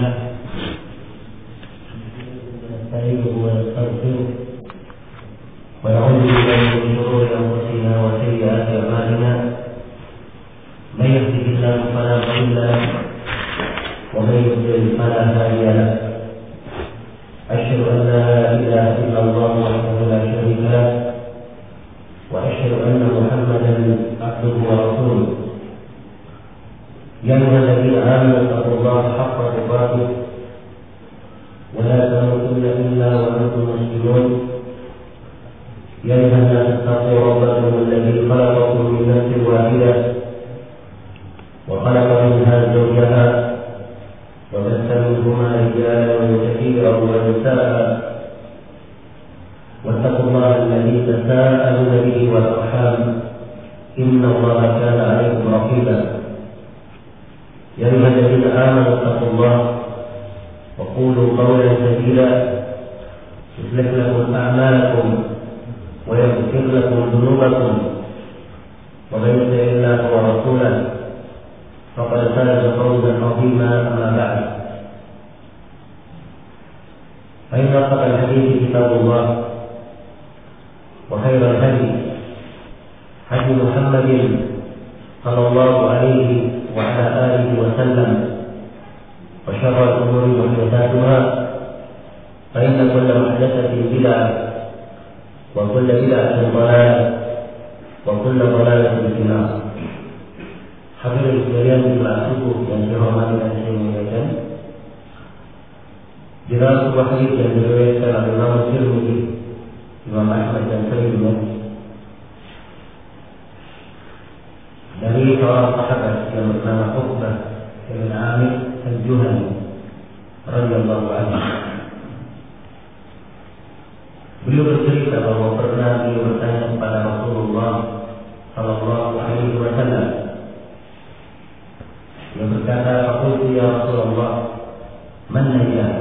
لله نستعينه ونستغفره ونعوذ بالله من شرور انفسنا وسيئات اعمالنا من يهده الله فلا مضل له ومن يضلل فلا هادي له اشهد ان لا اله الا الله وحده لا شريك له واشهد ان محمدا عبده ورسوله يا أيها الذين آمنوا اتقوا الله حق تقاته ولا تموتن إلا وأنتم مسلمون يا أيها الناس اتقوا ربكم الذي خلقكم من نفس واحدة وخلق منها زوجها وبث منهما رجالا كثيرا ونساء واتقوا الله الذي تساءلون به والأرحام إن الله كان عليكم رقيبا يا أيها الذين آمنوا اتقوا الله وقولوا قولا سديدا يصلح لكم أعمالكم ويغفر لكم ذنوبكم ومن يطع الله ورسوله فقد فاز فوزا عظيما أما بعد فإن أصدق الحديث كتاب الله وخير الهدي هدي محمد صلى الله عليه وعلى آله وسلم وشر الأمور محدثاتها فإن كل محدثة بدعة وكل بدعة ضلالة وكل ضلالة في النار. Hadirin sekalian jemaah subuh yang dirahmati dan saya muliakan. Di dalam sebuah hadis yang diriwayatkan oleh Imam Tirmidzi, Imam Ahmad dan Tirmidzi dari seorang sahabat yang bernama Uqbah bin Amir Al-Juhani radhiyallahu anhu. Beliau bercerita bahwa pernah beliau bertanya kepada Rasulullah sallallahu alaihi wasallam. Dia berkata, "Qultu ya Rasulullah, man najah?"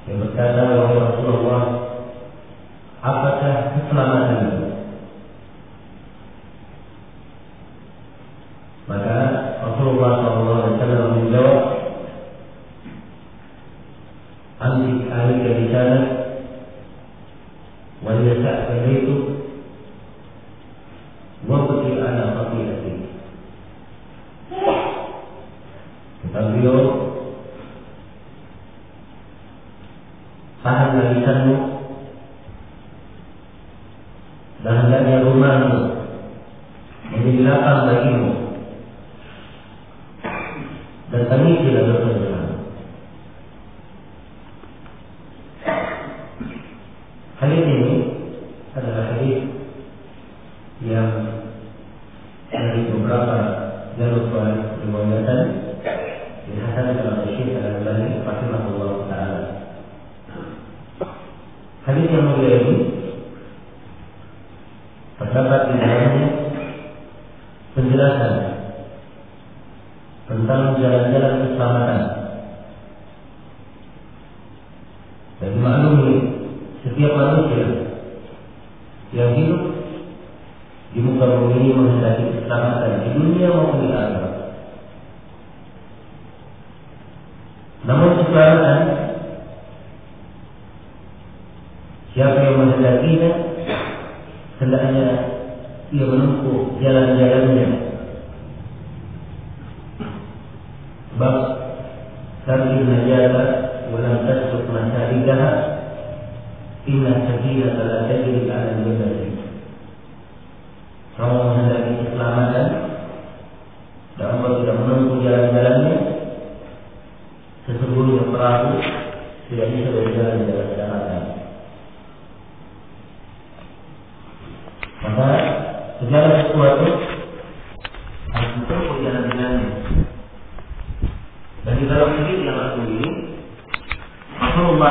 Dia berkata, "Wahai Rasulullah, apakah keselamatan itu?" Maka Rasulullah SAW menjawab, "Amsik alika lisanak wa yasa'ka baituk wa qti ala khati'atik." Kata beliau, tahanlah lisanmu dan hendaknya rumahmu menjadi lapang bagimu dan tangisilah dosa-dosamu. Hadis ini adalah hadis yang dari beberapa jalur riwayatan dihasankan oleh Syekh Al-Albani rahimahullah taala. Hadis yang mulia ini terdapat di dalamnya penjelasan tentang jalan-jalan keselamatan. Dan dimaklumi setiap manusia yang hidup di muka bumi ini menghendaki keselamatan di dunia maupun di akhirat. Namun keselamatan siapa yang menghendakinya, hendaknya ia menempuh jalan-jalannya. Sebab Sabil najata walam tasuk masalikaha inna sabilata la tajri ala al-jabal. Kamu menghendaki keselamatan dan Allah tidak menempuh jalan-jalannya, sesungguhnya perahu tidak bisa berjalan di dalam daratan. Maka segala sesuatu harus ditempuh jalan-jalannya. Dan di dalam hadis yang aku ini, Rasulullah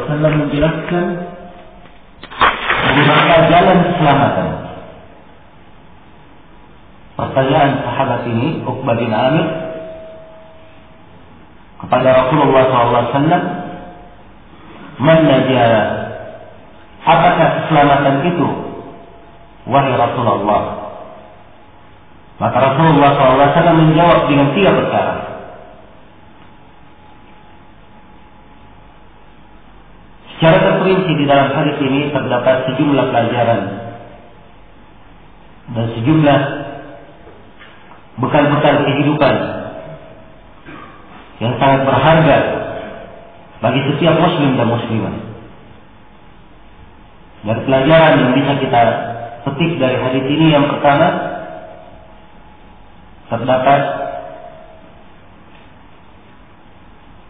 SAW menjelaskan bagaimana jalan keselamatan. Pertanyaan sahabat ini, Uqbah bin Amir, kepada Rasulullah SAW, "Man najah?" Apakah keselamatan itu, wahai Rasulullah? Maka Rasulullah SAW menjawab dengan 3 perkara. di dalam hadis ini terdapat sejumlah pelajaran dan sejumlah bekal-bekal kehidupan yang sangat berharga bagi setiap muslim dan muslimah. Dari pelajaran yang bisa kita petik dari hadis ini, yang pertama, terdapat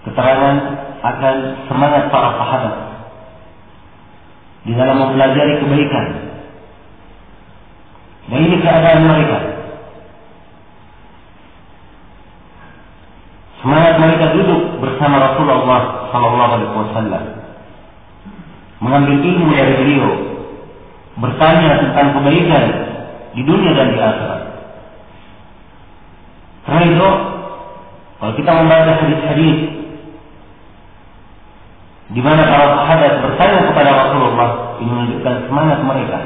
keterangan akan semangat para sahabat di dalam mempelajari kebaikan. Dan ini keadaan mereka. Semangat mereka duduk bersama Rasulullah SAW, mengambil ilmu dari beliau, bertanya tentang kebaikan di dunia dan di akhirat. Karena itu, kalau kita membaca hadis-hadis di mana para sahabat bertanya kepada Rasulullah, ini menunjukkan semangat mereka.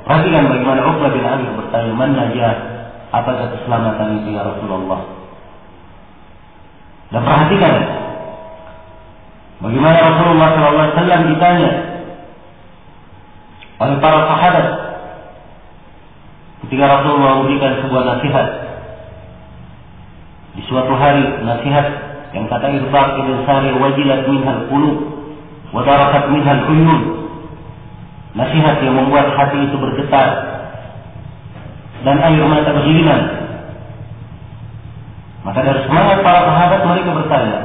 Perhatikan bagaimana Uqbah bin Amir bertanya, "Man najah? Apakah keselamatan itu ya Rasulullah?" Dan perhatikan bagaimana Rasulullah SAW ditanya oleh para sahabat ketika Rasulullah memberikan sebuah nasihat di suatu hari, nasihat yang kata Irbaq ibn Sari, wajilat minhal qulub wa darakat minhal uyun, nasihat yang membuat hati itu bergetar dan air mata berlinang. Maka dari semangat para sahabat mereka bertanya,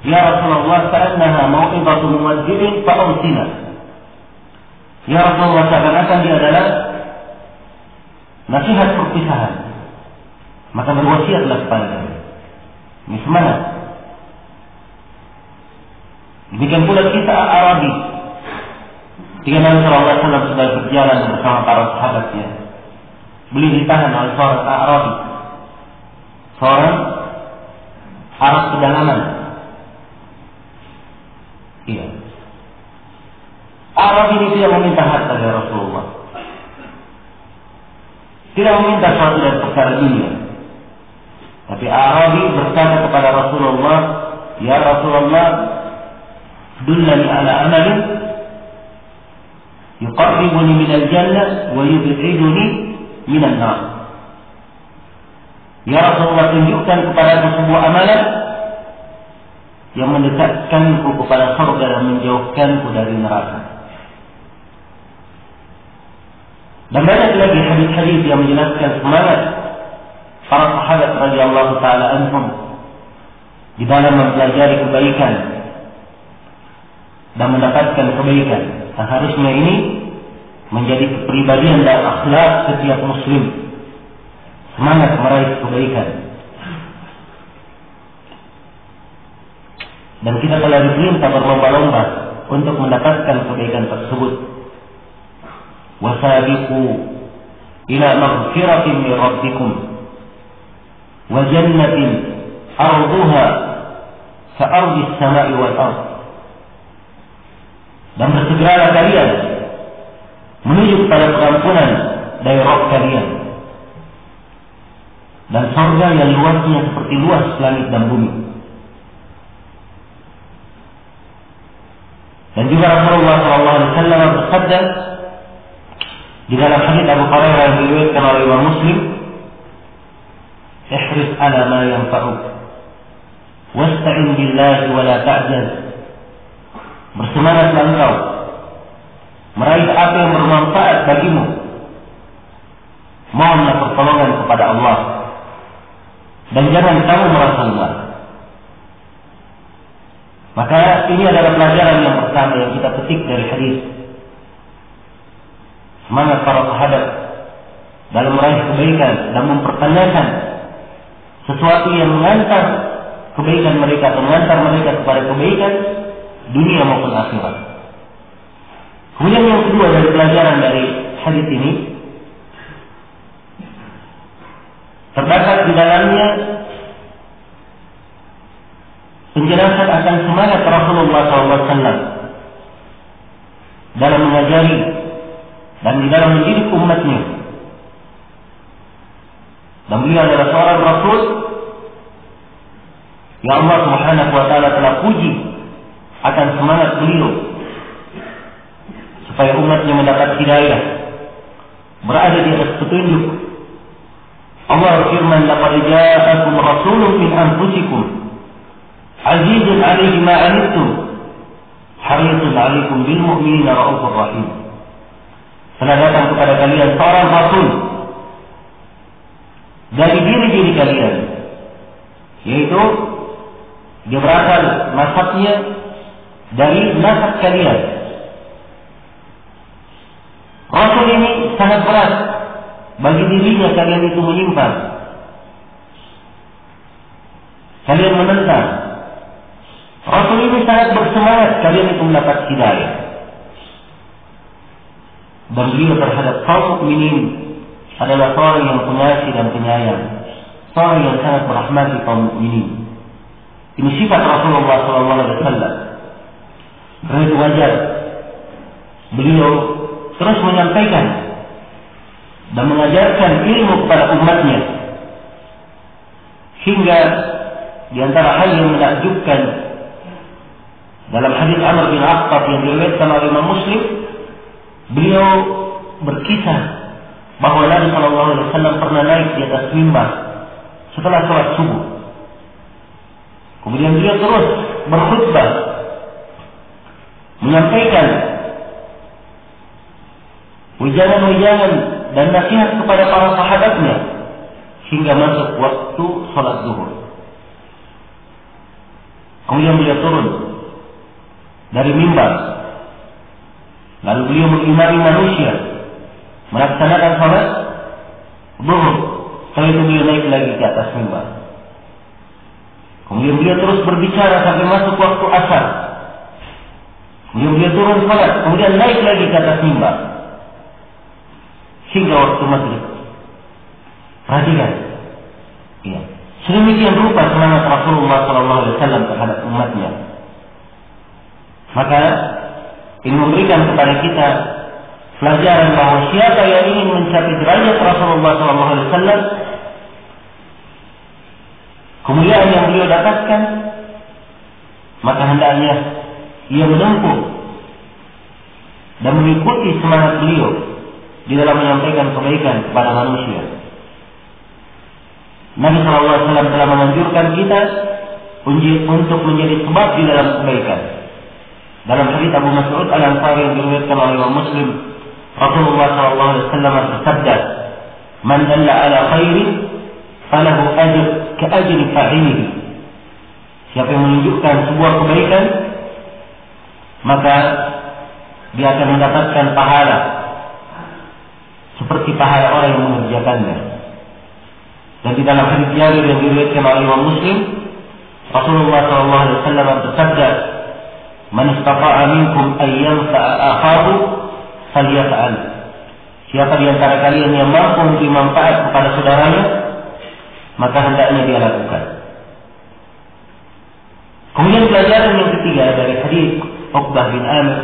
"Ya Rasulullah, ka'annaha mau'izatu muwajjibin fa'awsina." Ya Rasulullah, seakan-akan dia adalah nasihat perpisahan, maka berwasiatlah kepada kami. Ini semangat. Demikian pula kisah Arabi. Ketika Nabi SAW sedang berjalan bersama para sahabatnya, beliau ditahan oleh seorang Arabi, seorang Arab pedalaman. Iya. Arab ini tidak meminta harta dari Rasulullah, tidak meminta sesuatu dari perkara dunia. Tapi Arabi berkata kepada Rasulullah, "Ya Rasulullah, dullani ala amalin yuqarribuni minal jannah wa yub'iduni minan nar." Ya Rasulullah, tunjukkan kepadaku sebuah amalan yang mendekatkanku kepada surga dan menjauhkanku dari neraka. Dan banyak lagi hadis-hadis yang menjelaskan semangat para sahabat radhiyallahu taala anhum di dalam mempelajari kebaikan dan mendapatkan kebaikan. Seharusnya ini menjadi kepribadian dan akhlak setiap muslim, semangat meraih kebaikan. Dan kita telah diperintah berlomba-lomba untuk mendapatkan kebaikan tersebut. Wasabiqu ila maghfiratin min rabbikum wa jannatin arduha ka'ardis samai wal ardh. Dan bersegeralah kalian menuju kepada pengampunan dari Rabb kalian dan surga yang luasnya seperti luas langit dan bumi. Dan juga Rasulullah SAW bersabda di dalam hadits Abu Hurairah yang diriwayatkan oleh Imam Muslim, "Ihris ala ma yanfa'uk wasta'in billahi wa la ta'jaz." Bersemangatlah engkau meraih apa yang bermanfaat bagimu, mohonlah pertolongan kepada Allah dan jangan kamu merasa lelah. Maka ini adalah pelajaran yang pertama yang kita petik dari hadis. Semangat para sahabat dalam meraih kebaikan dan mempertanyakan sesuatu yang mengantar kebaikan mereka atau mengantar mereka kepada kebaikan dunia maupun akhirat. Kemudian yang kedua dari pelajaran dari hadis ini, terdapat di dalamnya penjelasan akan semangat Rasulullah SAW dalam mengajari dan di dalam mendidik umatnya. Dan beliau adalah seorang Rasul yang Allah Subhanahu wa taala telah puji akan semangat beliau supaya umatnya mendapat hidayah, berada di atas petunjuk. Allah berfirman, laqad ja'akum rasulun min anfusikum azizun 'alaihi ma 'anittum harisun 'alaikum bil mu'minina raufur rahim. Telah datang kepada kalian seorang rasul dari diri-diri kalian, yaitu dia berasal nasabnya dari nasab kalian. Rasul ini sangat berat bagi dirinya kalian itu menyimpang, kalian menentang. Rasul ini sangat bersemangat kalian itu mendapat hidayah. Dan beliau terhadap kaum mukminin adalah seorang yang pengasih dan penyayang, seorang yang sangat merahmati kaum mukminin. Ini sifat Rasulullah SAW. Karena itu wajar beliau terus menyampaikan dan mengajarkan ilmu kepada umatnya, hingga di antara hal yang menakjubkan dalam hadis Amr bin Aqqab yang diriwayatkan oleh Imam Muslim, beliau berkisah bahwa Nabi SAW pernah naik di atas mimbar setelah sholat subuh. Kemudian beliau terus berkhutbah, menyampaikan ujangan-ujangan dan nasihat kepada para sahabatnya hingga masuk waktu sholat zuhur. Kemudian beliau turun dari mimbar, lalu beliau mengimami manusia melaksanakan sholat zuhur. Setelah itu beliau naik lagi ke atas mimbar. Kemudian beliau terus berbicara sampai masuk waktu asar. Kemudian beliau turun sholat, kemudian naik lagi ke atas mimbar hingga waktu maghrib. Perhatikan, ya, sedemikian rupa semangat Rasulullah SAW terhadap umatnya. Maka ini memberikan kepada kita pelajaran bahwa siapa yang ingin mencapai derajat Rasulullah SAW, kemuliaan yang beliau dapatkan, maka hendaknya ia menempuh dan mengikuti semangat beliau di dalam menyampaikan kebaikan kepada manusia. Nabi SAW telah menganjurkan kita untuk menjadi sebab di dalam kebaikan. Dalam hadits Abu Mas'ud Al-Ansari yang diriwayatkan oleh Imam Muslim, Rasulullah SAW bersabda, "Man dalla ala khairin falahu ajr ka ajri fa'ilihi." Siapa yang menunjukkan sebuah kebaikan, maka dia akan mendapatkan pahala seperti pahala orang yang mengerjakannya. Dan di dalam hadis Jabir yang diriwayatkan oleh Imam Muslim, Rasulullah SAW bersabda, "Man istata'a minkum an yanfa'a akhahu falyaf'al." Siapa di antara kalian yang mampu memberi manfaat kepada saudaranya, maka hendaknya dia lakukan. Kemudian pelajaran yang ketiga dari hadis Uqbah bin Amir,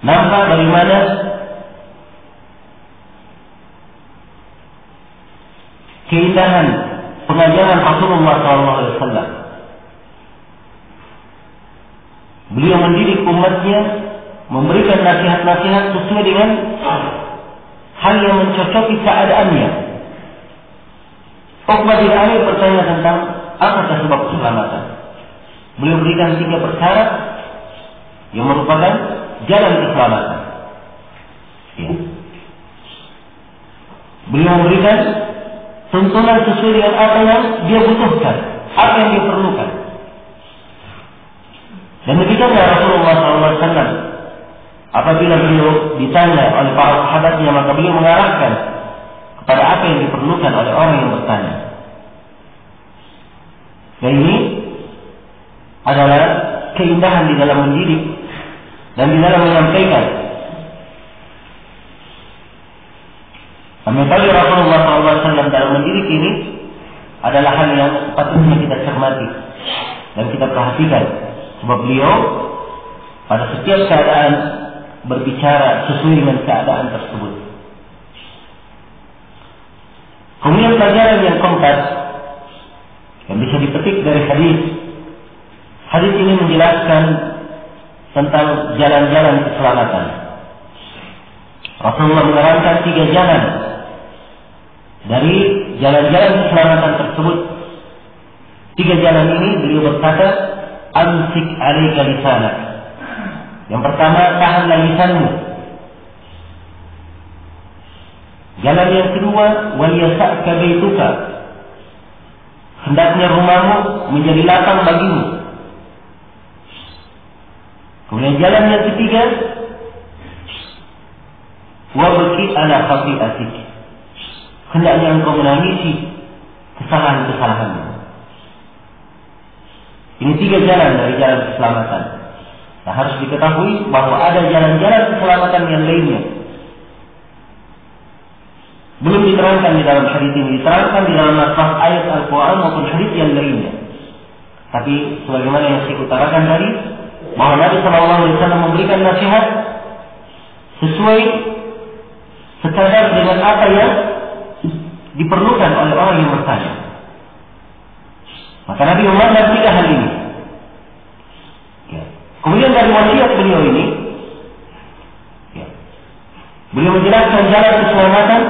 nampak bagaimana keindahan pengajaran Rasulullah SAW. Beliau mendidik umatnya, memberikan nasihat-nasihat sesuai dengan hal yang mencocoki keadaannya. Uqbah bin Amir bertanya tentang apakah sebab keselamatan. Beliau berikan 3 perkara yang merupakan jalan keselamatan. Ya. Beliau memberikan tuntunan sesuai dengan apa yang dia butuhkan, apa yang dia perlukan. Dan demikianlah Rasulullah SAW. Apabila beliau ditanya oleh para sahabatnya, maka beliau mengarahkan kepada apa yang diperlukan oleh orang yang bertanya. Dan ini adalah keindahan di dalam mendidik dan di dalam menyampaikan. Metode Rasulullah SAW dalam mendidik ini adalah hal yang patutnya kita cermati dan kita perhatikan, sebab beliau pada setiap keadaan berbicara sesuai dengan keadaan tersebut. Kemudian pelajaran yang keempat yang bisa dipetik dari hadis. Hadis ini menjelaskan tentang jalan-jalan keselamatan. Rasulullah menerangkan 3 jalan. Dari jalan-jalan keselamatan tersebut, 3 jalan ini beliau berkata, amsik alaika lisanak. Yang pertama, tahanlah lisanmu. Jalan yang kedua, waliyasa'ka baituka. Hendaknya rumahmu menjadi lapang bagimu. Kemudian jalan yang ketiga, wabki ala khati'atik. Hendaknya engkau menangisi kesalahan-kesalahanmu. Ini 3 jalan dari jalan keselamatan. Nah, harus diketahui bahwa ada jalan-jalan keselamatan yang lainnya. Belum diterangkan di dalam hadis ini, diterangkan di dalam lafaz ayat Al-Quran maupun hadis yang lainnya. Tapi sebagaimana yang saya utarakan tadi, bahwa Nabi SAW memberikan nasihat sesuai sekadar dengan apa yang diperlukan oleh orang yang bertanya. Maka Nabi memandang 3 hal ini. Kemudian dari wasiat beliau ini, beliau menjelaskan jalan keselamatan.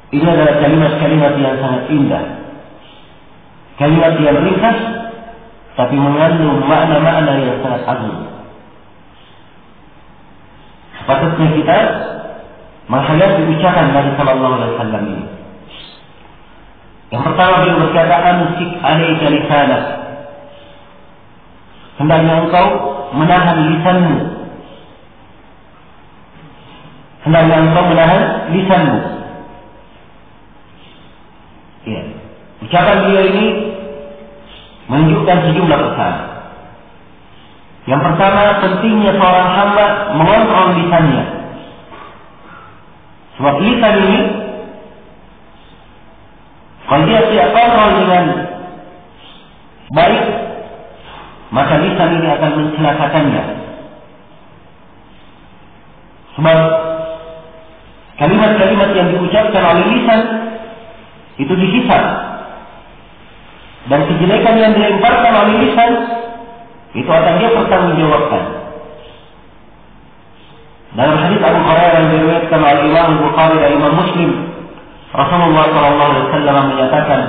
Ini adalah kalimat-kalimat yang sangat indah, kalimat yang ringkas, tapi mengandung makna-makna yang sangat agung. Sepatutnya kita menghayati ucapan Nabi Sallallahu Alaihi Wasallam ini. Yang pertama beliau berkata, amsik alaika lisanak. Hendaknya engkau menahan lisanmu. Hendaknya engkau menahan lisanmu. Ya. Ucapan beliau ini menunjukkan sejumlah pesan. Yang pertama, pentingnya seorang hamba mengontrol lisannya. Sebab lisan ini, kalau dia tidak kontrol dengan baik, maka lisan ini akan mencelakakannya. Sebab kalimat-kalimat yang diucapkan oleh lisan itu dihisab, dan kejelekan yang dilemparkan oleh lisan itu akan dia pertanggungjawabkan. Dalam hadis Abu Hurairah yang diriwayatkan oleh Imam Bukhari dan Imam Muslim, Rasulullah SAW menyatakan,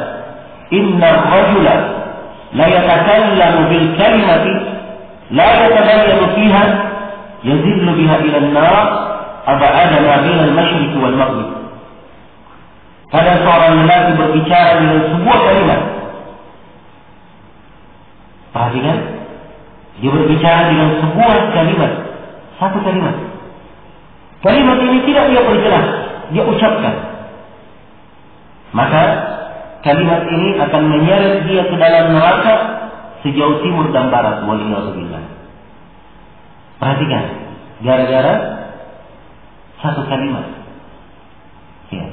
Inna rajula la yatakallamu bil kalimati la yatabayyanu fiha yazillu biha ila an-nar ab'ada ma baina al-masyriq wal maghrib. Ada seorang lelaki berbicara dengan sebuah kalimat. Perhatikan, dia berbicara dengan sebuah kalimat, satu kalimat. Kalimat ini tidak dia perjelas, dia ucapkan. Maka kalimat ini akan menyeret dia ke dalam neraka sejauh timur dan barat. Waliyahzubillah. Perhatikan, gara-gara satu kalimat. Ya.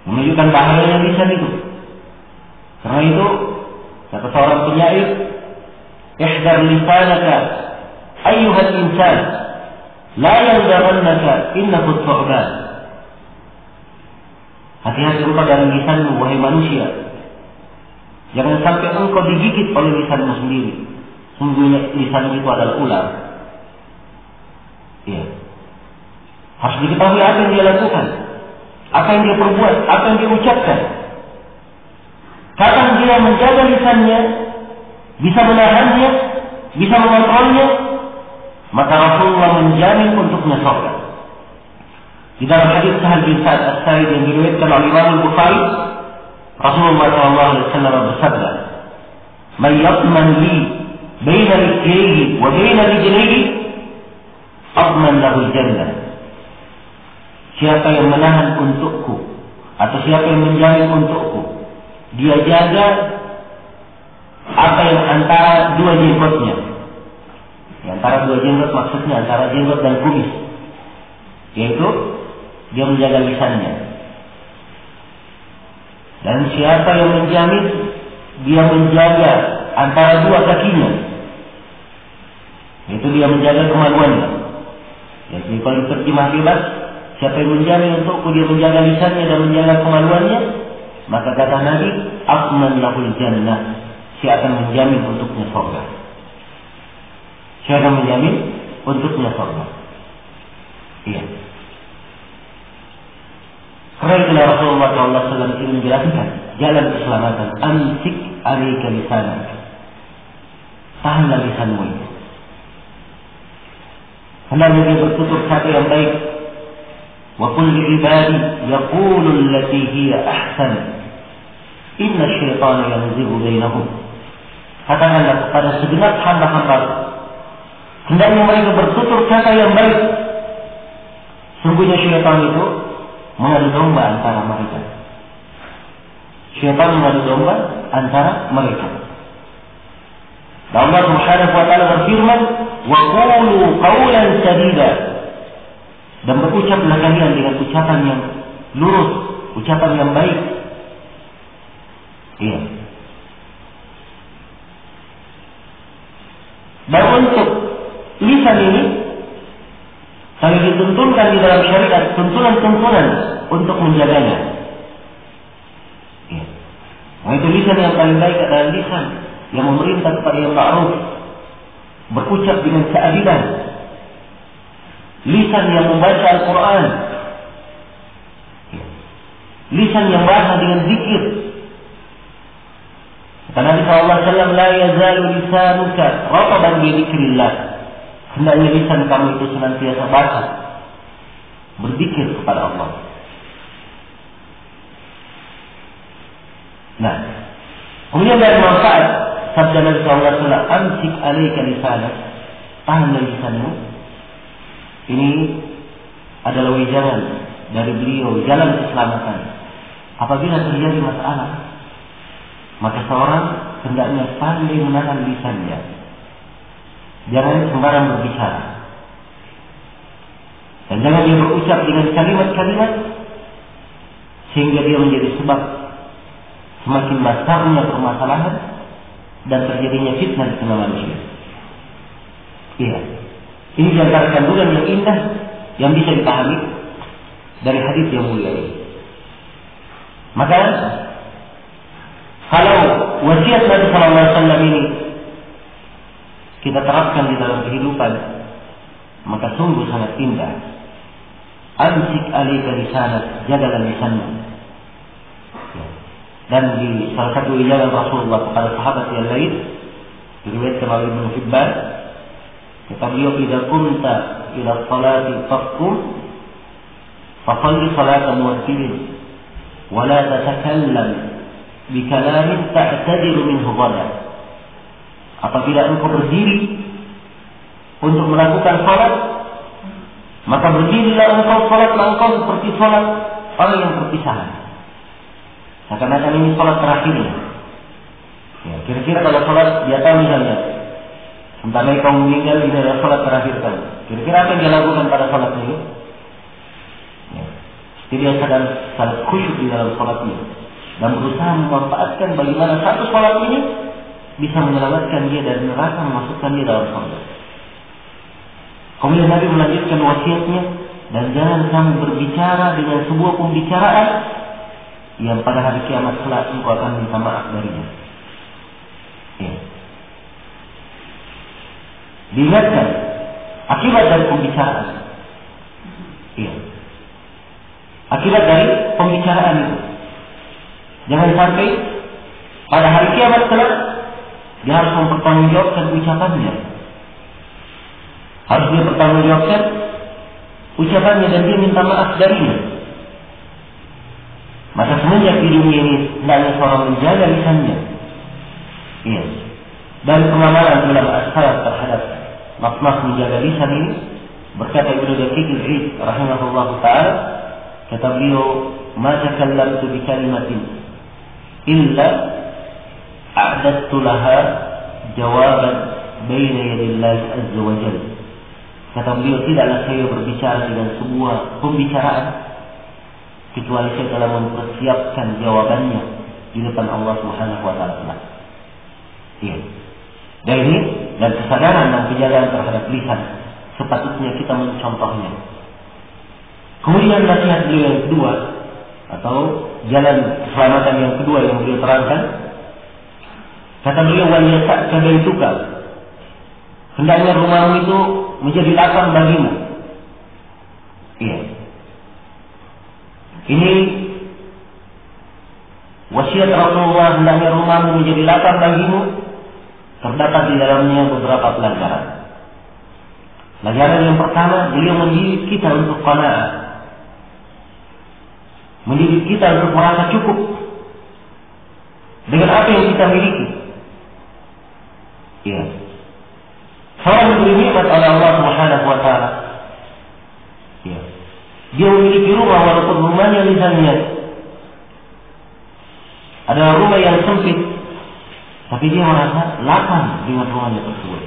Menunjukkan bahayanya lisan itu. Karena itu, kata seorang penyair, ihdar lisanaka ayyuhal insan la yaldarannaka innahu thu'ban. Hati-hati engkau dari lisanmu, wahai manusia. Jangan sampai engkau digigit oleh lisanmu sendiri. Sungguhnya lisanmu itu adalah ular. Ya. Harus diketahui apa yang dia lakukan, apa yang dia perbuat, apa yang dia ucapkan. Kapan dia menjaga lisannya, bisa menahannya, bisa mengontrolnya, maka Rasulullah menjamin untuknya surga. Di dalam hadis Sahal bin Sa'ad As-Sa'id yang diriwayatkan oleh Imam Bukhari, Rasulullah SAW bersabda, "Man yatman li baina rijlihi wa baina rijlihi, adman lahu jannah." Siapa yang menahan untukku, atau siapa yang menjamin untukku, dia jaga apa yang antara dua jenggotnya. Antara dua jenggot maksudnya antara jenggot dan kumis, yaitu dia menjaga lisannya. Dan siapa yang menjamin, dia menjaga antara dua kakinya, yaitu dia menjaga kemaluannya. Jadi kalau diterjemah bebas, siapa yang menjamin untukku dia menjaga lisannya dan menjaga kemaluannya, maka kata Nabi, aqman lahul jannah, saya akan menjamin untuknya surga. Saya akan menjamin untuknya surga. Iya. Karena itulah Rasulullah SAW ingin menjelaskan jalan keselamatan. Amsik alaika lisanak, tahanlah lisanmu itu. Hendaknya dia bertutur kata yang baik. Wa qul li ibadi yaqulu allati hiya ahsan inna syaitana yanzighu bainahum. Katakanlah kepada segenap hamba-hamba, hendaknya mereka bertutur kata yang baik. Sungguhnya syaitan itu mengadu domba antara mereka. Syaitan mengadu domba antara mereka. Dan Allah Subhanahu wa taala berfirman, "Wa qulu qawlan sadida." Dan berucaplah kalian dengan ucapan yang lurus, ucapan yang baik. Iya. Dan untuk lisan ini kalau dituntunkan di dalam syariat tuntunan-tuntunan untuk menjaganya. Ya. Nah, itu lisan yang paling baik adalah lisan yang memerintah kepada yang ma'ruf, berucap dengan keadilan, lisan yang membaca Al-Quran, ya. Lisan yang bahasa dengan zikir. Kata Nabi SAW, la yazalu lisanuka rataban bi dzikrillah. Hendaknya lisan kamu itu senantiasa basah, berzikir kepada Allah. Nah, kemudian dari manfaat sabda Nabi SAW, amsik alaika lisanak, tahanlah lisanmu. Ini adalah wejangan dari beliau, jalan keselamatan. Apabila terjadi masalah, maka seorang hendaknya pandai menahan lisannya. Jangan sembarang berbicara. Dan jangan dia berucap dengan kalimat-kalimat sehingga dia menjadi sebab semakin besarnya permasalahan dan terjadinya fitnah di tengah manusia. Iya. Ini diantara kandungan yang indah yang bisa dipahami dari hadis yang mulia ini. Maka kalau wasiat Nabi sallallahu alaihi wasallam ini kita terapkan di dalam kehidupan, maka sungguh sangat indah. Amsik alaika lisanak, jagalah lisanmu. Dan di salah satu ucapan Rasulullah kepada sahabat yang lain, diriwayatkan oleh Ibnu Hibban, kata beliau, "Idza kunta ila sholati faqum, faqalli salata muwakkilin, wa la tatakallam bi kalamin ta'tadiru minhu ghadan." Apabila engkau berdiri untuk melakukan salat, maka berdirilah engkau, salatlah engkau seperti salat orang yang berpisahan. Seakan-akan ini salat terakhirnya. Ya, kira-kira kalau salat dia tahu misalnya, sebentar lagi kamu meninggal, ini adalah salat terakhir kamu. Kira-kira apa yang dia lakukan pada salat ini? Ya, dia sedang sangat khusyuk di dalam salatnya dan berusaha memanfaatkan bagaimana satu salat ini bisa menyelamatkan dia dari neraka, memasukkan dia dalam surga. Kemudian Nabi melanjutkan wasiatnya, dan jangan kamu berbicara dengan sebuah pembicaraan yang pada hari kiamat kelak engkau akan minta maaf darinya. Ya. Diingatkan akibat dari pembicaraan. Ya. Akibat dari pembicaraan itu. Jangan sampai pada hari kiamat kelak dia harus mempertanggungjawabkan ucapannya. Harus dia bertanggungjawabkan ucapannya dan dia minta maaf darinya. Maka semenjak di dunia ini hendaknya seorang menjaga lisannya. Iya. Dan pengamalan ulama as-salaf terhadap maksud menjaga lisan ini, berkata Ibnu Daqiq al-Eid rahimahullah taala, kata beliau, "Ma takallamtu bi kalimatin illa a'dadtu laha jawaban baina yadillahi azza wa jalla." Kata beliau, tidaklah saya berbicara dengan sebuah pembicaraan kecuali saya telah mempersiapkan jawabannya di depan Allah Subhanahu wa taala. Iya. Dan ini dan kesadaran dan penjagaan terhadap lisan sepatutnya kita mencontohnya. Kemudian nasihat beliau yang kedua, atau jalan keselamatan yang kedua yang beliau terangkan, kata beliau, wal yasa'ka baituka, hendaknya rumahmu itu menjadi lapang bagimu. Iya. Ini wasiat Rasulullah, hendaknya rumahmu menjadi lapang bagimu. Terdapat di dalamnya beberapa pelajaran. Pelajaran yang pertama, beliau mendidik kita untuk qanaah, mendidik kita untuk merasa cukup dengan apa yang kita miliki. Iya. Seorang diberi nikmat oleh Allah Subhanahu wa taala. Iya. Dia memiliki rumah walaupun rumahnya misalnya adalah rumah yang sempit, tapi dia merasa lapang dengan rumahnya tersebut.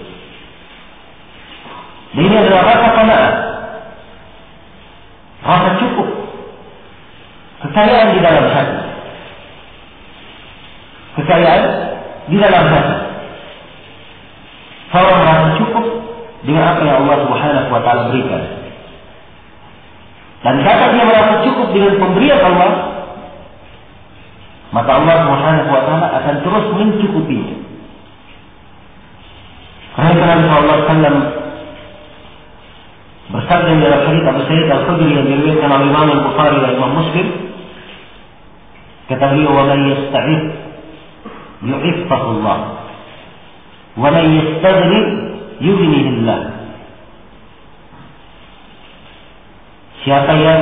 Dan ini adalah rasa qanaah, rasa cukup, kekayaan di dalam hati, kekayaan di dalam hati. Seorang merasa cukup dengan apa yang Allah Subhanahu wa taala berikan. Dan jika dia merasa cukup dengan pemberian Allah, maka Allah Subhanahu wa taala akan terus mencukupinya. Karena Nabi sallallahu alaihi wasallam bersabda dalam hadis Abu Sa'id Al-Khudri yang diriwayatkan oleh Imam Al-Bukhari dan Imam Muslim, kata beliau, "Wa man yasta'id yu'iffahu Allah, wa man yastaghni yughnihi Allah." Siapa yang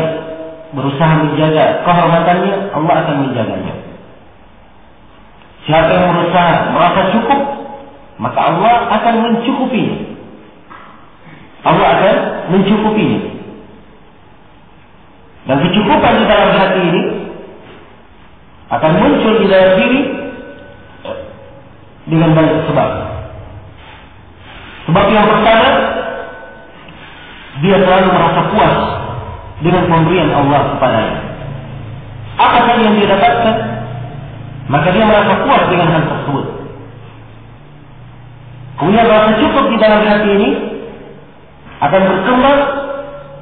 berusaha menjaga kehormatannya, Allah akan menjaganya. Siapa yang berusaha merasa cukup, maka Allah akan mencukupinya. Allah akan mencukupinya. Dan kecukupan di dalam hati ini akan muncul di dalam diri dengan banyak sebab. Sebab yang pertama, dia selalu merasa puas dengan pemberian Allah kepadanya. Apa saja yang dia dapatkan, maka dia merasa puas dengan hal tersebut. Kemudian rasa cukup di dalam hati ini akan berkembang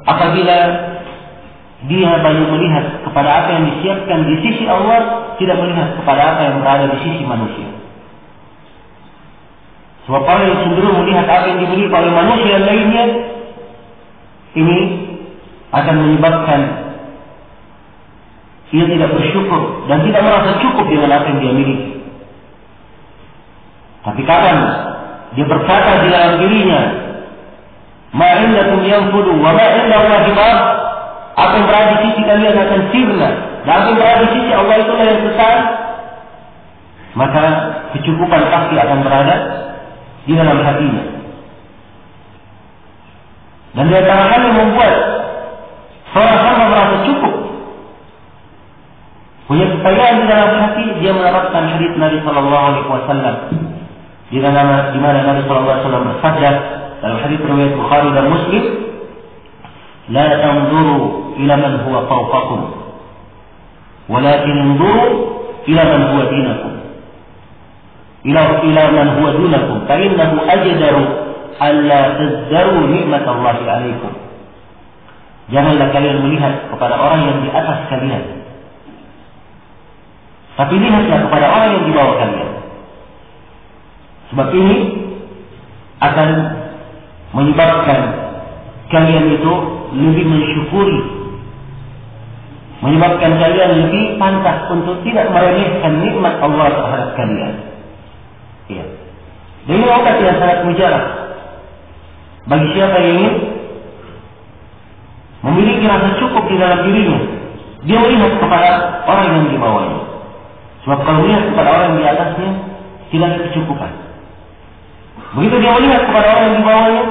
apabila dia banyak melihat kepada apa yang disiapkan di sisi Allah, tidak melihat kepada apa yang berada di sisi manusia. Sebab orang yang cenderung melihat apa yang dimiliki oleh manusia lainnya, ini akan menyebabkan dia tidak bersyukur dan tidak merasa cukup dengan apa yang dia miliki. Tapi kapan dia berkata di dalam dirinya, "Ma indakum yanfudu wa ma inda Allahi baq," apa yang berada di sisi kalian akan sirna, dan apa yang berada di sisi Allah itulah yang kekal, maka kecukupan pasti akan berada di dalam hatinya. Dan di antara hal yang membuat seorang hamba merasa cukup, punya kekayaan di dalam hati, dia menerapkan hadis Nabi sallallahu alaihi wasallam di mana Nabi sallallahu alaihi wasallam bersabda dalam hadis riwayat Bukhari dan Muslim, "La tanzuru ila man huwa fawqakum, walakin anzuru ila man huwa dinakum. Ila man huwa dunakum, fa innahu ajdaru alla tazdaru ni'matallahi 'alaikum." Janganlah kalian melihat kepada orang yang di atas kalian, tapi lihatlah kepada orang yang di bawah kalian. Sebab ini akan menyebabkan kalian itu lebih mensyukuri, menyebabkan kalian lebih pantas untuk tidak meremehkan nikmat Allah terhadap kalian. Ya. Dan ini obat yang sangat mujarab bagi siapa yang ingin memiliki rasa cukup di dalam dirinya. Dia melihat kepada orang yang di bawahnya. Sebab kalau melihat kepada orang yang di atasnya, tidak ada kecukupan. Begitu dia melihat kepada orang yang di bawahnya,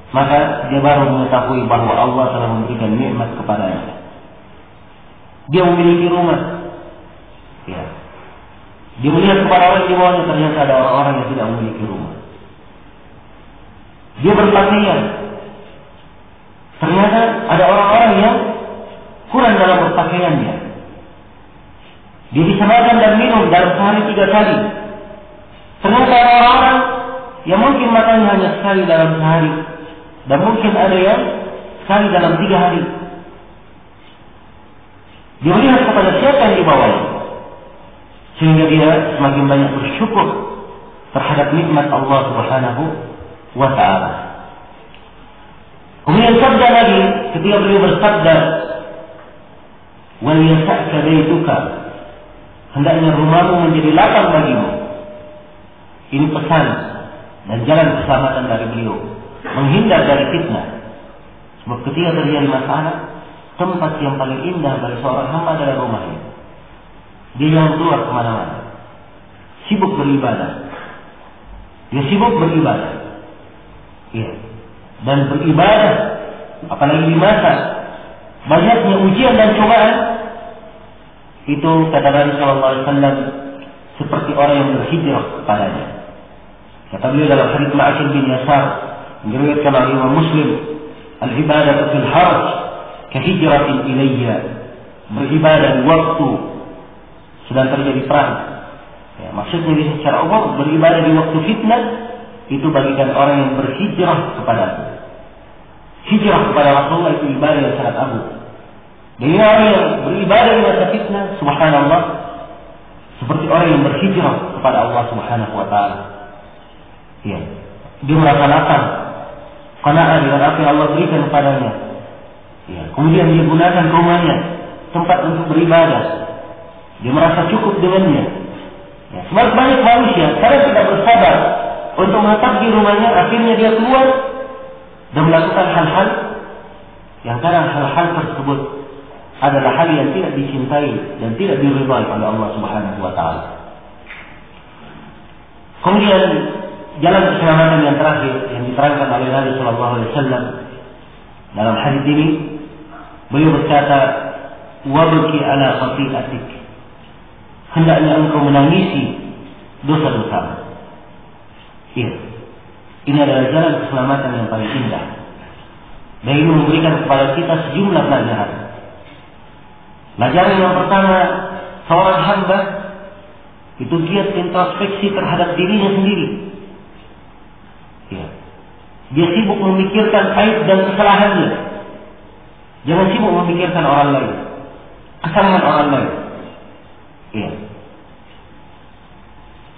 maka dia baru mengetahui bahwa Allah telah memberikan nikmat kepadanya. Dia memiliki rumah. Ya. Dia melihat kepada orang yang di bawahnya, ternyata ada orang-orang yang tidak memiliki rumah. Dia berpakaian. Ternyata ada orang-orang yang kurang dalam berpakaiannya. Dia bisa makan dan minum dalam sehari 3 kali. Ternyata ada orang-orang yang mungkin makannya hanya sekali dalam sehari, dan mungkin ada yang sekali dalam 3 hari. Dia melihat kepada siapa yang dibawanya, sehingga dia semakin banyak bersyukur terhadap nikmat Allah Subhanahu wa ta'ala. Kemudian sabda lagi ketika beliau bersabda, "Wal yasa'ka baituka," hendaknya rumahmu menjadi lapang bagimu. Ini pesan dan jalan keselamatan dari beliau, menghindar dari fitnah. Sebab ketika terjadi masalah, tempat yang paling indah bagi seorang hamba adalah rumahnya. Dia jangan keluar kemana-mana, sibuk beribadah. Dia sibuk beribadah, ya. Dan beribadah, apalagi di masa banyaknya ujian dan cobaan, itu kata Nabi Sallallahu Alaihi Wasallam seperti orang yang berhijrah kepadanya. Kata beliau dalam hadits Ma'qil bin Yasar, diriwayatkan oleh Imam Muslim, "Al-ibadatu fil harj kahijratin ilayya." Beribadah di waktu sedang terjadi perang. Ya, maksudnya di secara umum, beribadah di waktu fitnah itu bagikan orang yang berhijrah kepadaku. Hijrah kepada Rasulullah itu ibadah yang sangat agung. Dan orang yang beribadah di masa fitnah, subhanallah, seperti orang yang berhijrah kepada Allah Subhanahu wa ta'ala. Ya. Dia merasa lapang, qanaah dengan apa yang Allah berikan kepadanya. Ya. Kemudian dia gunakan rumahnya tempat untuk beribadah. Dia merasa cukup dengannya. Ya. Sebab banyak manusia karena tidak bersabar untuk menetap di rumahnya, akhirnya dia keluar dan melakukan hal-hal yang kadang hal-hal tersebut adalah hal yang tidak dicintai dan tidak diridhai oleh Allah Subhanahu wa ta'ala. Kemudian jalan keselamatan yang terakhir yang diterangkan oleh Nabi Sallallahu Alaihi Wasallam dalam hadis ini, beliau berkata, "Wabki ala khati'atik," hendaknya engkau menangisi dosa-dosa. Iya. Ini adalah jalan keselamatan yang paling indah. Dan ini memberikan kepada kita sejumlah pelajaran. Pelajaran yang pertama, seorang hamba itu giat introspeksi terhadap dirinya sendiri. Ya. Dia sibuk memikirkan aib dan kesalahannya. Jangan sibuk memikirkan orang lain, kesalahan orang lain. Ya.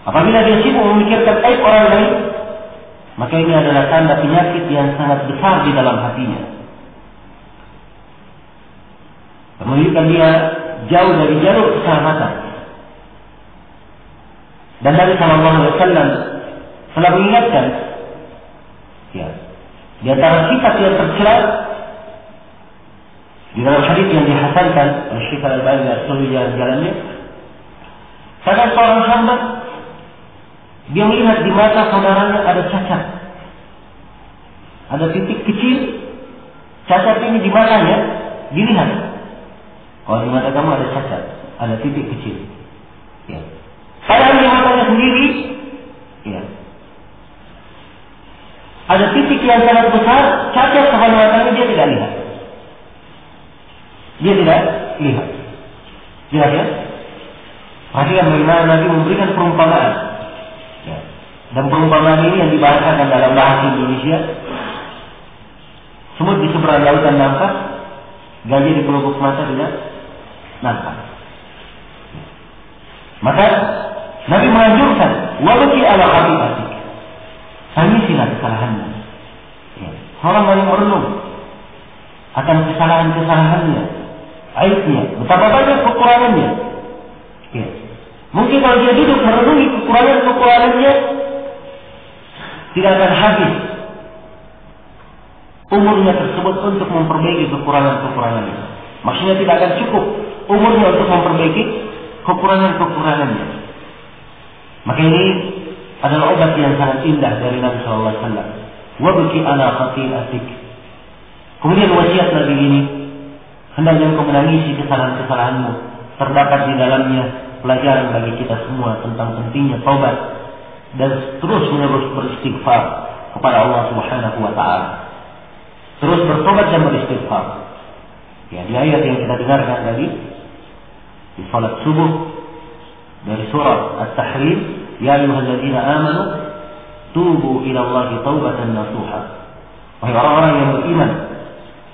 Apabila dia sibuk memikirkan aib orang lain, maka ini adalah tanda penyakit yang sangat besar di dalam hatinya. Menunjukkan dia jauh dari jalur keselamatan. Dan Nabi Sallallahu Alaihi Wasallam telah mengingatkan, ya, di antara sifat yang tercela di dalam hadis yang dihasankan oleh Syekh Al-Albani seluruh jalan-jalannya, kadang seorang hamba dia melihat di mata saudaranya ada cacat, ada titik kecil, cacat ini di matanya dilihat. Oh, di mata kamu ada cacat, ada titik kecil. Ya. Padahal di matanya sendiri, ya, ada titik yang sangat besar, cacat pada matanya dia tidak lihat. Dia tidak lihat. Jelas ya? Perhatikan bagaimana Nabi memberikan perumpamaan. Ya. Dan perumpamaan ini yang dibahasakan dalam bahasa Indonesia. Semut di seberang lautan nampak, gajah di pelupuk mata tidak nampak. Maka Nabi menganjurkan, wabki ala khati'atik, tangisilah kesalahannya. Ya. Orang banyak merenung akan kesalahan-kesalahannya, aibnya, betapa banyak kekurangannya. Ya. Mungkin kalau dia duduk merenungi kekurangan-kekurangannya, tidak akan habis umurnya tersebut untuk memperbaiki kekurangan-kekurangannya. Maksudnya tidak akan cukup umurnya untuk memperbaiki kekurangan-kekurangannya. Maka ini adalah obat yang sangat indah dari Nabi Sallallahu Alaihi Wasallam. Wabki ala khati'atik. Kemudian wasiat Nabi ini, hendaknya engkau menangisi kesalahan-kesalahanmu. Terdapat di dalamnya pelajaran bagi kita semua tentang pentingnya taubat dan terus-menerus beristighfar kepada Allah Subhanahu wa ta'ala. Terus bertobat dan beristighfar. Ya, di ayat yang kita dengarkan tadi di salat subuh dari surah At-Tahrim, ya ayyuhalladzina amanu tubu ila Allahi taubatan nasuha. Wahai orang-orang yang beriman,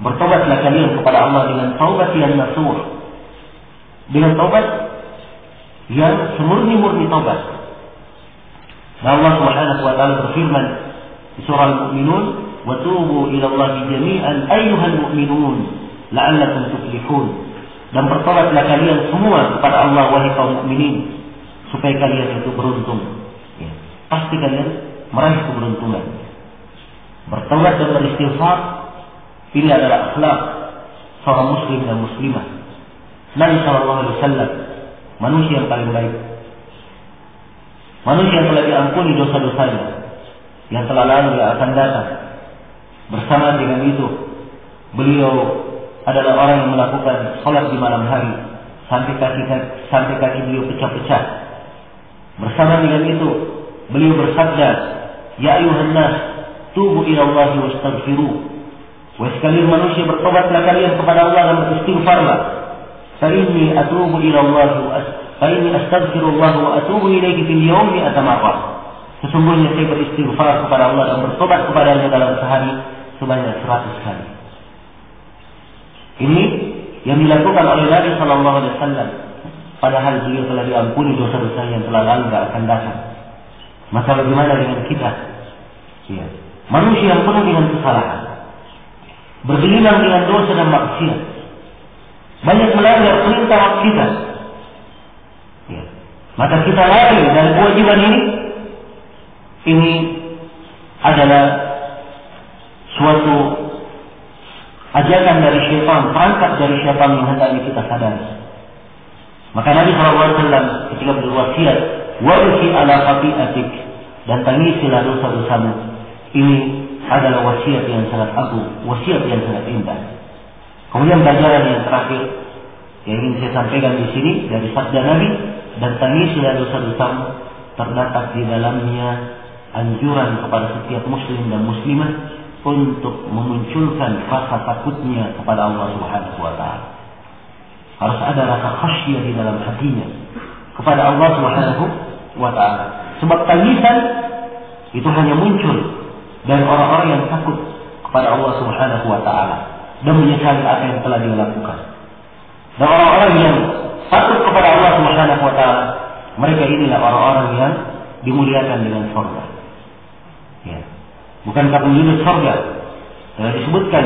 bertobatlah kalian kepada Allah dengan taubat yang nasuh, dengan taubat yang semurni-murni taubat. Dan Allah Subhanahu wa taala berfirman di surah Al-Mu'minun, "Wa tubu ila Allahi jami'an ayyuhal mu'minun la'allakum tuflihun." Dan bertobatlah kalian semua kepada Allah wahai kaum mukminin supaya kalian itu beruntung. Ya, pasti kalian meraih keberuntungan. Bertobat dan beristighfar ini adalah akhlak seorang muslim dan muslimah. Nabi sallallahu alaihi wasallam manusia yang paling baik. Manusia yang telah diampuni dosa-dosanya, yang telah lalu yang akan datang. Bersama dengan itu, beliau adalah orang yang melakukan salat di malam hari sampai kaki beliau pecah-pecah. Bersama dengan itu, beliau bersabda, "Ya ayuhan nas, tubu ila Allah wastaghfiruh." Wahai sekalian manusia, bertobatlah kalian kepada Allah dan beristighfarlah. Fa inni atubu ila Allah fa inni astaghfirullah wa atubu ilaihi fil yawmi atamarrah. Sesungguhnya saya beristighfar kepada Allah dan bertobat kepadanya dalam sehari sebanyak 100 kali. Ini yang dilakukan oleh Nabi sallallahu alaihi wasallam, padahal beliau telah diampuni dosa-dosa yang telah lalu dan akan datang. Maka bagaimana dengan kita? Ya. Manusia yang penuh dengan kesalahan, bergelimang dengan dosa dan maksiat, banyak melanggar perintah kita. Ya. Maka kita lalai dari kewajiban ini. Ini adalah suatu ajakan dari syaitan, perangkap dari syaitan yang hendaknya kita sadari. Maka Nabi SAW ketika berwasiat, "Warisi ala khati'atik," dan tangisilah dosa-dosamu. Ini adalah wasiat yang sangat agung, wasiat yang sangat indah. Kemudian pelajaran yang terakhir yang ingin saya sampaikan di sini dari sabda Nabi, "Dan tangisilah dosa-dosamu," terdapat di dalamnya anjuran kepada setiap muslim dan muslimah untuk memunculkan rasa takutnya kepada Allah Subhanahu wa taala. Harus ada rasa khasyah di dalam hatinya kepada Allah Subhanahu wa taala. Sebab tangisan itu hanya muncul dari orang-orang yang takut kepada Allah Subhanahu wa taala dan menyesali apa yang telah dia lakukan. Dan orang-orang yang takut kepada Allah Subhanahu wa taala, mereka inilah orang-orang yang dimuliakan dengan surga. Ya. Bukankah penduduk surga telah disebutkan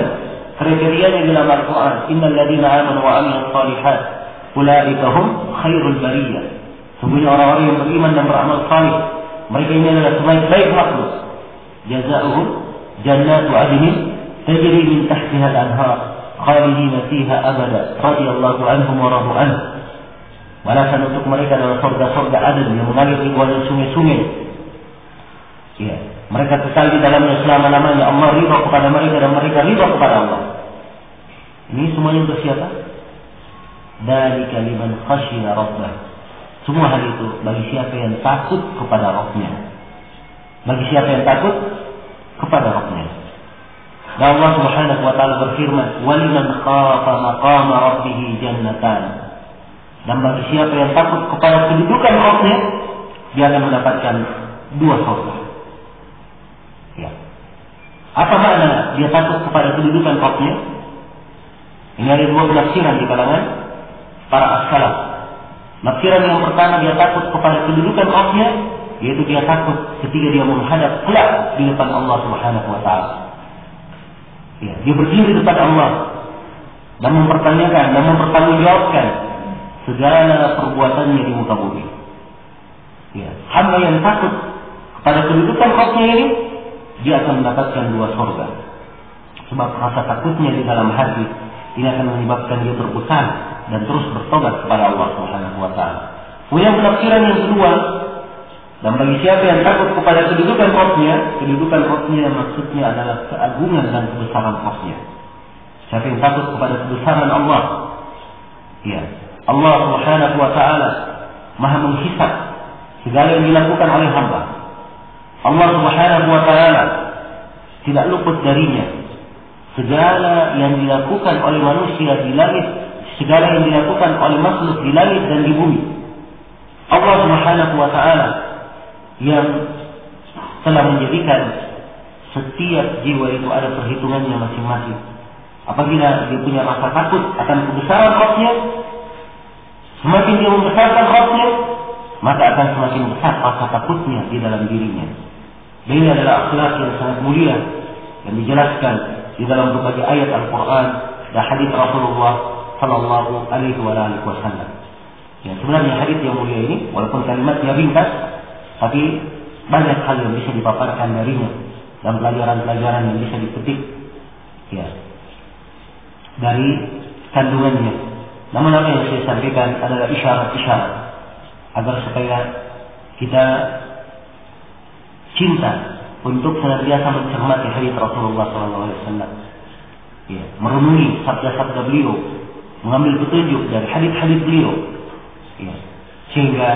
kriterianya dalam Al-Quran, "Innal ladzina amanu wa 'amilus shalihat ulaika hum khairul bariyah." Sungguhnya orang-orang yang beriman dan beramal saleh, mereka ini adalah sebaik-baik makhluk. Jazaohum jannatu 'adnin tajri min tahtiha al-anhar khalidina fiha abada radhiyallahu anhum wa radu anhu. Balasan untuk mereka adalah surga-surga Aden yang mengalir di bawah sungai-sungai. Ya. Mereka kekal di dalamnya selama-lamanya. Allah ridha kepada mereka dan mereka ridha kepada Allah. Ini semuanya untuk siapa? Dzalika liman khashiya rabbah. Semua hal itu bagi siapa yang takut kepada Rabb-Nya. Bagi siapa yang takut kepada Rabb-Nya. Dan Allah Subhanahu wa taala berfirman, "Waliman khafa maqama rabbih jannatan." Dan bagi siapa yang takut kepada kedudukan Rabb-Nya, dia akan mendapatkan 2 surga. Ya. Apa makna dia takut kepada kedudukan Rabb-Nya? Ini ada 2 penafsiran di kalangan para as-salaf. Penafsiran yang pertama, dia takut kepada kedudukan Rabb-Nya, yaitu dia takut ketika dia menghadap kelak di depan Allah Subhanahu wa taala. Ya, dia berdiri di depan Allah dan mempertanyakan dan mempertanggungjawabkan segala perbuatannya di muka bumi. Ya, hamba yang takut kepada kedudukan Rabb-Nya ini, dia akan mendapatkan 2 surga. Sebab rasa takutnya di dalam hati ini akan menyebabkan dia berusaha dan terus bertobat kepada Allah Subhanahu wa taala. Kemudian penafsiran yang kedua, dan bagi siapa yang takut kepada kedudukan Rabb-Nya maksudnya adalah keagungan dan kebesaran Rabb-Nya. Siapa yang takut kepada kebesaran Allah, ya, Allah Subhanahu wa taala Maha menghisab segala yang dilakukan oleh hamba. Allah Subhanahu wa taala tidak luput darinya segala yang dilakukan oleh manusia di langit, segala yang dilakukan oleh makhluk di langit dan di bumi. Allah Subhanahu wa taala yang telah menjadikan setiap jiwa itu ada perhitungannya masing-masing. Apabila dia punya rasa takut akan kebesaran Rabb-Nya, Semakin dia membesarkan khaufnya, maka akan semakin besar rasa takutnya di dalam dirinya. Dan ini adalah akhlak yang sangat mulia yang dijelaskan di dalam berbagai ayat Al-Quran dan hadis Rasulullah Sallallahu Alaihi Wasallam. Ya, sebenarnya hadis yang mulia ini, walaupun kalimatnya ringkas, tapi banyak hal yang bisa dipaparkan darinya dan pelajaran-pelajaran yang bisa dipetik, ya, dari kandungannya. Namun apa yang saya sampaikan adalah isyarat-isyarat agar supaya kita cinta untuk senantiasa mencermati hadis Rasulullah SAW, ya, merenungi sabda-sabda beliau, mengambil petunjuk dari hadis-hadis beliau, ya, sehingga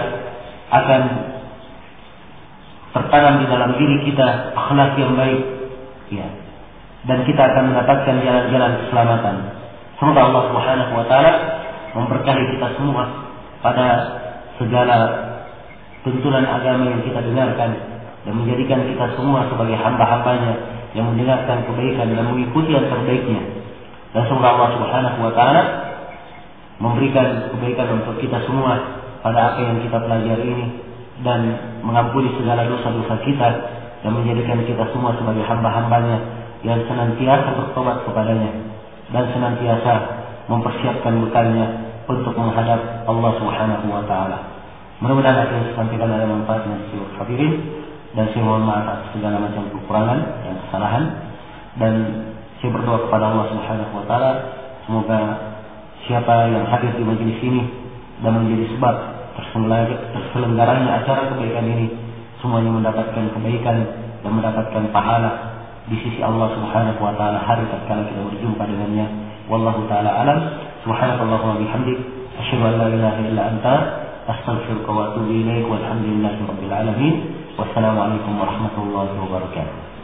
akan tertanam di dalam diri kita akhlak yang baik, ya, dan kita akan mendapatkan jalan-jalan keselamatan. Semoga Allah Subhanahu wa taala memberkahi kita semua pada segala tuntunan agama yang kita dengarkan dan menjadikan kita semua sebagai hamba-hambanya yang mendengarkan kebaikan dan mengikuti yang terbaiknya. Dan semoga Allah Subhanahu wa taala memberikan kebaikan untuk kita semua pada apa yang kita pelajari ini dan mengampuni segala dosa-dosa kita dan menjadikan kita semua sebagai hamba-hambanya yang senantiasa bertobat kepadanya dan senantiasa mempersiapkan bekalnya untuk menghadap Allah Subhanahu wa taala. Mudah-mudahan apa yang saya sampaikan ada manfaatnya seluruh hadirin, dan saya mohon maaf atas segala macam kekurangan dan kesalahan, dan saya berdoa kepada Allah Subhanahu wa taala semoga siapa yang hadir di majelis ini dan menjadi sebab terselenggaranya acara kebaikan ini semuanya mendapatkan kebaikan dan mendapatkan pahala di sisi Allah Subhanahu wa taala hari tatkala kita berjumpa dengannya. Wallahu taala alam. Subhanakallahumma wa bihamdik asyhadu an la ilaha illa anta astaghfiruka wa atubu ilaik. Walhamdulillahirabbil alamin. Wassalamualaikum warahmatullahi wabarakatuh.